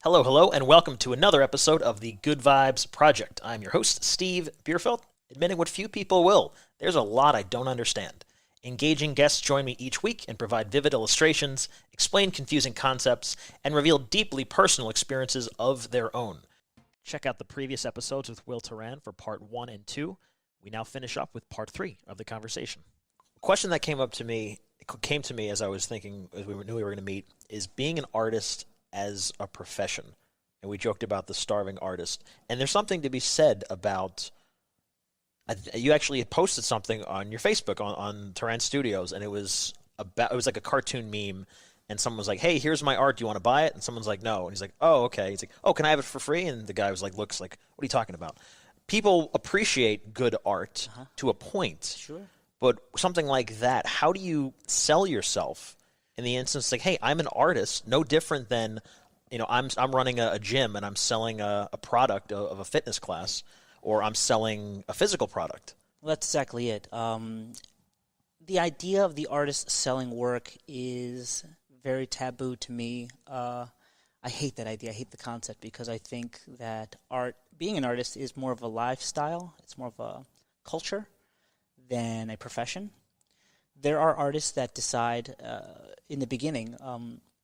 Hello, hello, and welcome to another episode of the Good Vibes Project. I'm your host, Steve Bierfeld, admitting what few people will. There's a lot I don't understand. Engaging guests join me each week and provide vivid illustrations, explain confusing concepts, and reveal deeply personal experiences of their own. Check out the previous episodes with Will Teran for part 1 and 2. We now finish up with part 3 of the conversation. A question that came to me as I was thinking, as we knew we were going to meet, is being an artist as a profession. And we joked about the starving artist. And there's something to be said about, you actually posted something on your Facebook on Teran Studios, and it was like a cartoon meme, and someone was like, hey, here's my art, do you want to buy it? And someone's like, no. And he's like, oh, okay. He's like, oh, can I have it for free? And the guy looks like, what are you talking about? People appreciate good art to a point. Sure. But something like that, how do you sell yourself in the instance like, hey, I'm an artist, no different than, I'm running a gym and I'm selling a product of a fitness class, or I'm selling a physical product. Well, that's exactly it. The idea of the artist selling work is very taboo to me. I hate that idea. I hate the concept because I think that being an artist is more of a lifestyle. It's more of a culture than a profession. There are artists that decide in the beginning,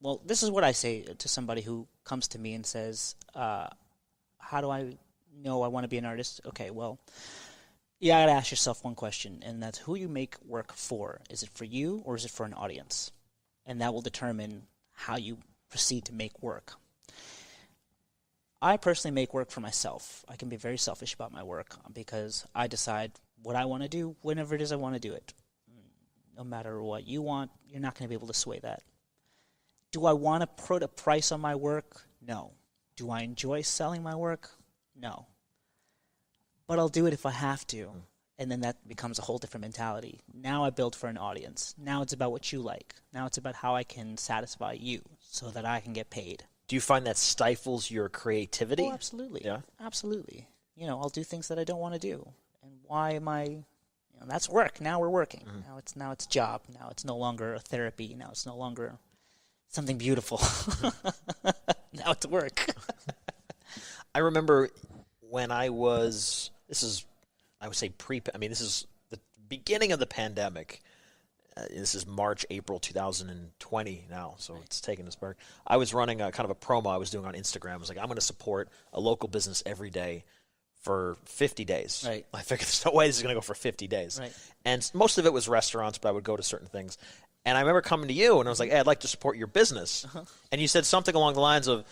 well, this is what I say to somebody who comes to me and says, how do I know I want to be an artist? Okay, well, you got to ask yourself one question, and that's who you make work for. Is it for you or is it for an audience? And that will determine how you proceed to make work. I personally make work for myself. I can be very selfish about my work because I decide what I want to do whenever it is I want to do it. No matter what you want, you're not going to be able to sway that. Do I want to put a price on my work? No. Do I enjoy selling my work? No. But I'll do it if I have to. And then that becomes a whole different mentality. Now I build for an audience. Now it's about what you like. Now it's about how I can satisfy you so that I can get paid. Do you find that stifles your creativity? Oh, absolutely. Yeah? Absolutely. I'll do things that I don't want to do. And why am I... that's work. Now we're working. Now it's job. Now it's no longer a therapy. Now it's no longer something beautiful. Now it's work. I remember when I was, this is the beginning of the pandemic. This is March, April 2020 now, so it's taken us back. I was running a kind of a promo I was doing on Instagram. I was like, I'm going to support a local business every day for 50 days. Right. I figured there's no way this is going to go for 50 days. Right. And most of it was restaurants, but I would go to certain things. And I remember coming to you, and I was like, hey, I'd like to support your business. And you said something along the lines of,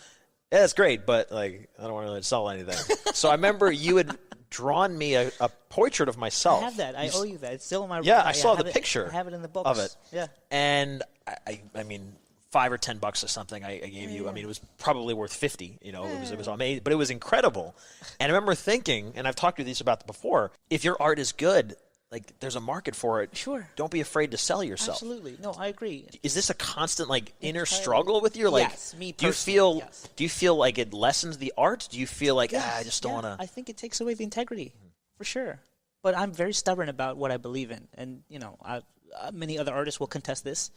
yeah, that's great, but I don't want to really sell anything. So I remember you had drawn me a portrait of myself. I have that. I owe you that. It's still in my room. Yeah, I saw the picture. I have it in the books. Of it. Yeah. And I mean, $5 or $10 or something I gave you. I mean, it was probably worth 50. It was amazing, but it was incredible. And I remember thinking, and I've talked to these about before, if your art is good, there's a market for it. Sure. Don't be afraid to sell yourself. Absolutely. No, I agree. Is this a constant inner struggle with you? Yes, me personally. Yes. Do you feel like it lessens the art? Do you feel like I just don't want to? I think it takes away the integrity, for sure. But I'm very stubborn about what I believe in, and many other artists will contest this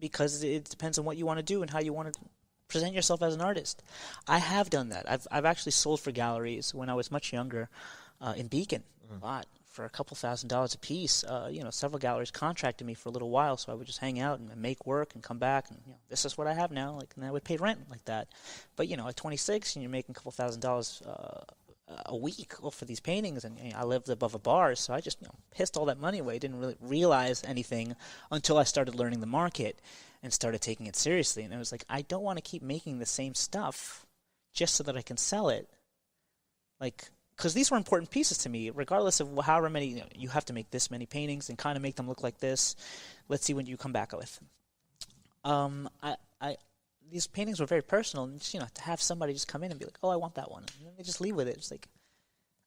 because it depends on what you want to do and how you want to present yourself as an artist. I have done that. I've actually sold for galleries when I was much younger, in Beacon, a lot. For a couple $1,000s a piece. Several galleries contracted me for a little while, so I would just hang out and make work and come back, and this is what I have now. And I would pay rent like that. But at 26, and you're making a couple $1,000s a week for these paintings, and I lived above a bar, so I just pissed all that money away. Didn't really realize anything until I started learning the market and started taking it seriously. And I was like, I don't want to keep making the same stuff just so that I can sell it. Because these were important pieces to me, regardless of however many, you have to make this many paintings and kind of make them look like this. Let's see what you come back with. These paintings were very personal, and just, to have somebody just come in and be like, oh, I want that one. And then they just leave with it. It's like,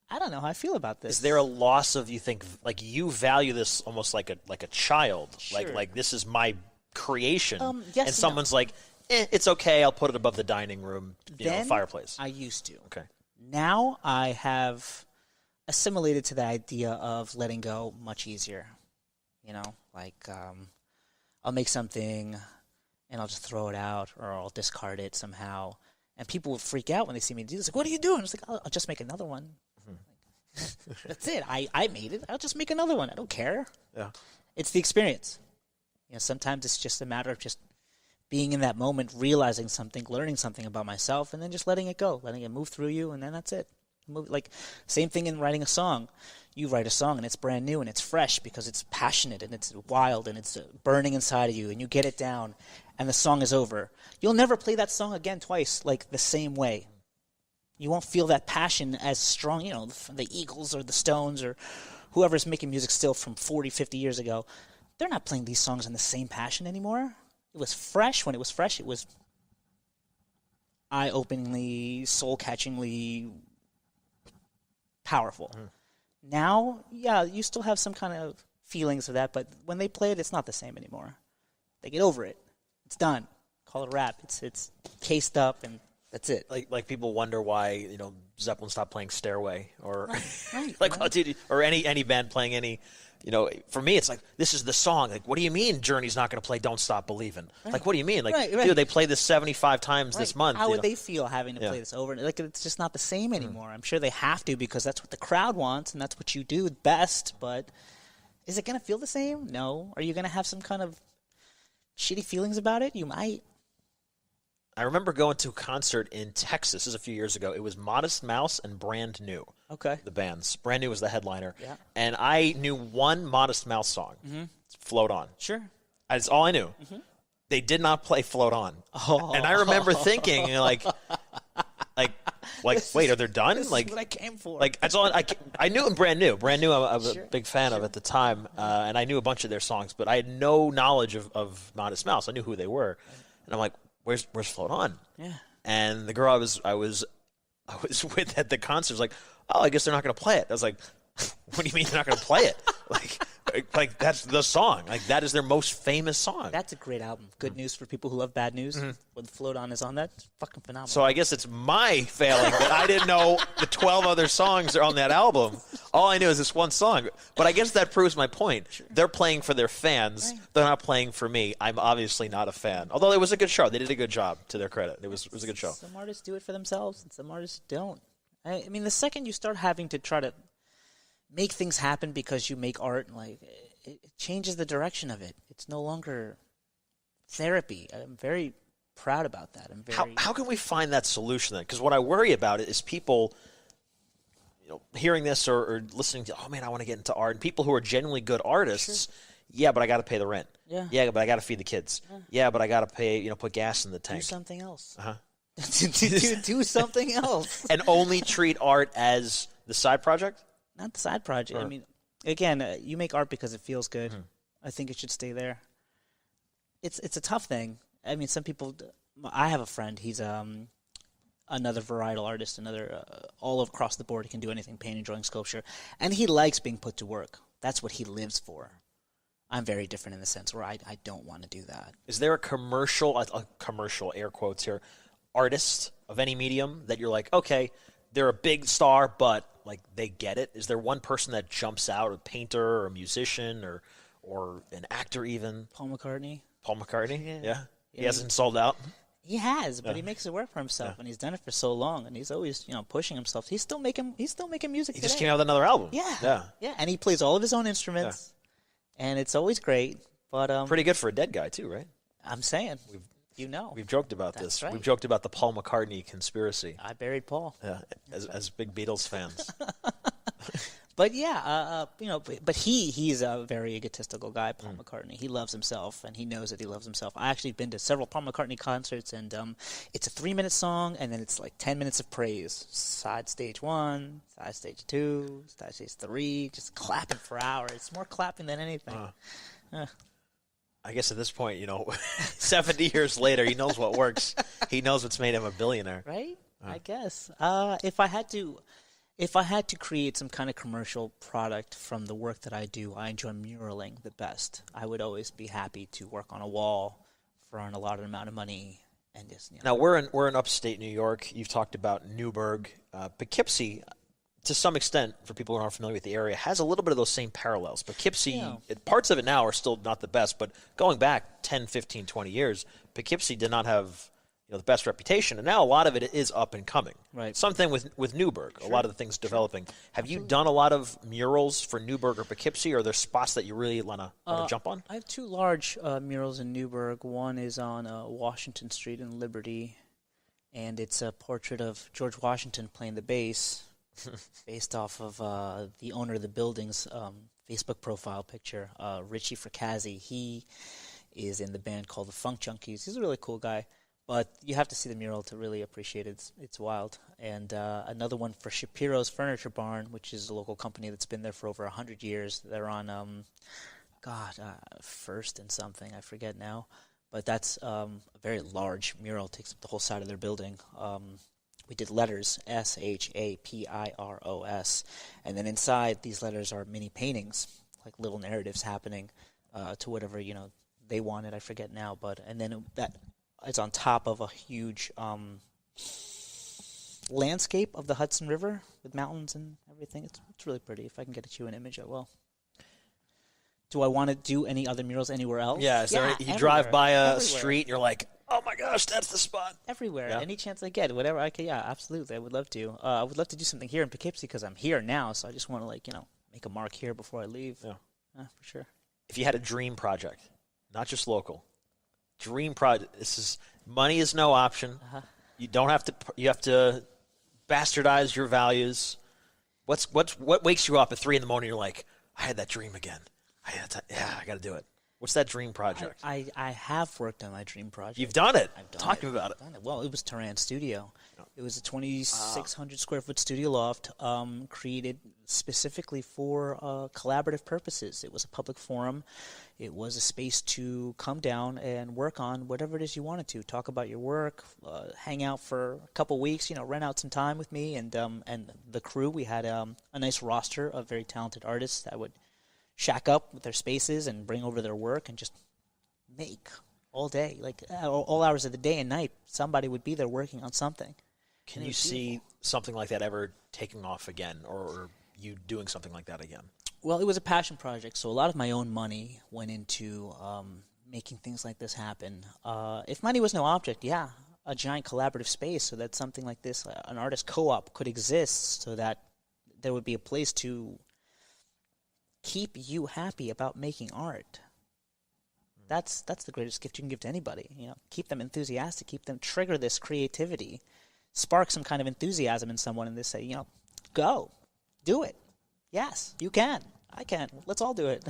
I don't know how I feel about this. Is there a loss of, you think, you value this almost like a child? Sure. Like this is my creation. Yes and someone's like, it's okay, I'll put it above the dining room, fireplace. I used to. Okay. Now I have assimilated to the idea of letting go much easier. I'll make something and I'll just throw it out or I'll discard it somehow. And people would freak out when they see me do this. Like, what are you doing? It's like, I'll just make another one. That's it. I made it. I'll just make another one. I don't care. Yeah. It's the experience. Sometimes it's just a matter of just being in that moment, realizing something, learning something about myself, and then just letting it go, letting it move through you, and then that's it. Like, same thing in writing a song. You write a song, and it's brand new, and it's fresh because it's passionate, and it's wild, and it's burning inside of you, and you get it down, and the song is over. You'll never play that song again twice, like, the same way. You won't feel that passion as strong, the Eagles or the Stones or whoever's making music still from 40, 50 years ago. They're not playing these songs in the same passion anymore. It was fresh. When it was fresh, it was eye-openingly, soul-catchingly powerful. Now, yeah, you still have some kind of feelings of that, but when they play it, it's not the same anymore. They get over it. It's done. Call it a wrap. It's cased up, and that's it. Like people wonder why Zeppelin stopped playing Stairway or Right, or any band playing any. For me, it's like, this is the song. Like, what do you mean Journey's not going to play Don't Stop Believin'? Right. Like, what do you mean? Like, Right. dude, they played this 75 times this month. How would they feel having to Yeah. play this over? Like, it's just not the same anymore. I'm sure they have to because that's what the crowd wants and that's what you do best. But is it going to feel the same? No. Are you going to have some kind of shitty feelings about it? You might. I remember going to a concert in Texas. This is a few years ago. It was Modest Mouse and Brand New. Okay. The bands. Brand New was the headliner. Yeah. And I knew one Modest Mouse song. Float On. Sure. That's all I knew. They did not play Float On. Oh. And I remember thinking, like, wait, are they done? This Like, is what I came for. like that's all I knew in Brand New. Brand New, I was Sure. a big fan of at the time, and I knew a bunch of their songs, but I had no knowledge of Modest Mouse. I knew who they were, and I'm like, where's Float On? Yeah. And the girl I was with at the concert was like, oh, I guess they're not going to play it. I was like, what do you mean they're not going to play it? Like that's the song. Like, that is their most famous song. That's a great album. Good news for people who love bad news. When Float On is on that, it's fucking phenomenal. So I guess it's my failing that I didn't know the 12 other songs are on that album. All I knew is this one song. But I guess that proves my point. Sure. They're playing for their fans. Right. They're not playing for me. I'm obviously not a fan. Although it was a good show. They did a good job, to their credit. It was a good show. Some artists do it for themselves, and some artists don't. I mean, the second you start having to try to make things happen because you make art, like, it changes the direction of it. It's no longer therapy. I'm very proud about that. How can we find that solution then? Because what I worry about it is people, hearing this or listening to, oh man, I want to get into art, and people who are genuinely good artists. Sure. Yeah, but I got to pay the rent. Yeah, but I got to feed the kids. Yeah, but I got to pay, put gas in the tank. Do something else. Do something else. And only treat art as the side project? Not the side project. I mean, again, you make art because it feels good. I think it should stay there. It's a tough thing. I mean, some people. I have a friend. He's another varietal artist. Another all across the board. He can do anything: painting, drawing, sculpture, and he likes being put to work. That's what he lives for. I'm very different in the sense where I don't want to do that. Is there a commercial air quotes here, artist of any medium that you're like, okay, they're a big star, but like they get it? Is there one person that jumps out, a painter or a musician or an actor even? Paul McCartney. Paul McCartney? Yeah. He hasn't sold out? He has, but he makes it work for himself, and he's done it for so long, and he's always, pushing himself. He's still making music He today. just came out with another album. Yeah, and he plays all of his own instruments, and it's always great. But pretty good for a dead guy too, right? I'm saying, we've joked about That's this. right. We've joked about the Paul McCartney conspiracy. I buried Paul. Yeah, as big Beatles fans. But but he's a very egotistical guy, Paul McCartney. He loves himself, and he knows that he loves himself. I actually been to several Paul McCartney concerts, and it's a 3-minute song, and then it's like 10 minutes of praise. Side stage 1, side stage 2, side stage 3, just clapping for hours. It's more clapping than anything. I guess at this point, 70 years later, he knows what works. He knows what's made him a billionaire. Right? I guess. If I had to create some kind of commercial product from the work that I do, I enjoy muraling the best. I would always be happy to work on a wall for an allotted amount of money and just. Now we're in upstate New York. You've talked about Newburgh, Poughkeepsie. To some extent, for people who aren't familiar with the area, has a little bit of those same parallels. Poughkeepsie, parts of it now are still not the best, but going back 10, 15, 20 years, Poughkeepsie did not have the best reputation, and now a lot of it is up and coming. Right. Something with Newburgh, a lot of the things developing. Have you done a lot of murals for Newburgh or Poughkeepsie, or are there spots that you really want to jump on? I have two large murals in Newburgh. One is on Washington Street in Liberty, and it's a portrait of George Washington playing the bass, based off of the owner of the building's Facebook profile picture, Richie Fracazzi. He is in the band called the Funk Junkies. He's a really cool guy. But you have to see the mural to really appreciate it. It's wild. And another one for Shapiro's Furniture Barn, which is a local company that's been there for over 100 years. They're on, First and something. I forget now. But that's a very large mural. It takes up the whole side of their building. We did letters, SHAPIROS. And then inside, these letters are mini paintings, like little narratives happening to whatever, they wanted. I forget now. And then it's on top of a huge landscape of the Hudson River with mountains and everything. It's really pretty. If I can get you an image, I will. Do I want to do any other murals anywhere else? Yeah, you drive by a street and you're like, oh my gosh, that's the spot. Everywhere. Yeah. Any chance I get, whatever I can. Yeah, absolutely. I would love to. I would love to do something here in Poughkeepsie because I'm here now, so I just want to, make a mark here before I leave. Yeah, for sure. If you had a dream project, not just local, dream project. Money is no option. You don't have to. You have to bastardize your values. What wakes you up at 3 a.m? You're like, I had that dream again. I got to do it. What's that dream project? I have worked on my dream project. You've done it. I've done Talk it. to me about it. Well, it was Teran Studio. It was a 2,600 square foot studio loft created specifically for collaborative purposes. It was a public forum. It was a space to come down and work on whatever it is you wanted to. Talk about your work, hang out for a couple weeks, rent out some time with me and the crew. We had a nice roster of very talented artists that would shack up with their spaces and bring over their work and just make all day. Like all hours of the day and night, somebody would be there working on something. Can you see something like that ever taking off again, or you doing something like that again? Well, it was a passion project, so a lot of my own money went into making things like this happen. If money was no object, a giant collaborative space so that something like this, an artist co-op, could exist so that there would be a place to keep you happy about making art. That's the greatest gift you can give to anybody. Keep them enthusiastic, keep them trigger this creativity, spark some kind of enthusiasm in someone, and they say, go, do it. Yes, you can. I can. Let's all do it.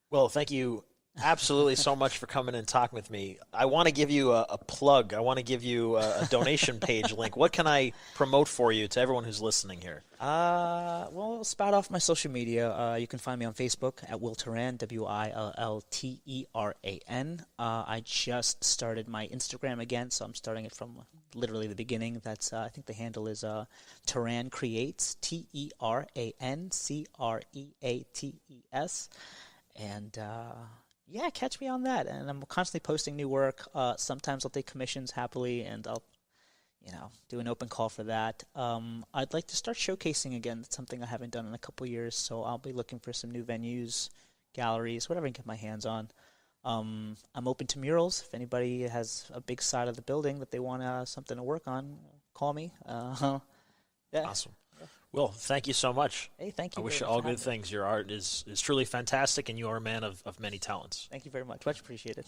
Well, thank you absolutely so much for coming and talking with me. I want to give you a plug. I want to give you a donation page link. What can I promote for you to everyone who's listening here? Well, spout off my social media. You can find me on Facebook at Will Teran, WILLTERAN. I just started my Instagram again, so I'm starting it from literally the beginning. That's I think the handle is Teran Creates, TERANCREATES. And catch me on that. And I'm constantly posting new work. Sometimes I'll take commissions happily, and I'll, do an open call for that. I'd like to start showcasing again. It's something I haven't done in a couple years, so I'll be looking for some new venues, galleries, whatever I can get my hands on. I'm open to murals. If anybody has a big side of the building that they want something to work on, call me. Awesome. Will, thank you so much. Hey, thank you. I wish you all good things. Your art is truly fantastic, and you are a man of many talents. Thank you very much. Much appreciated.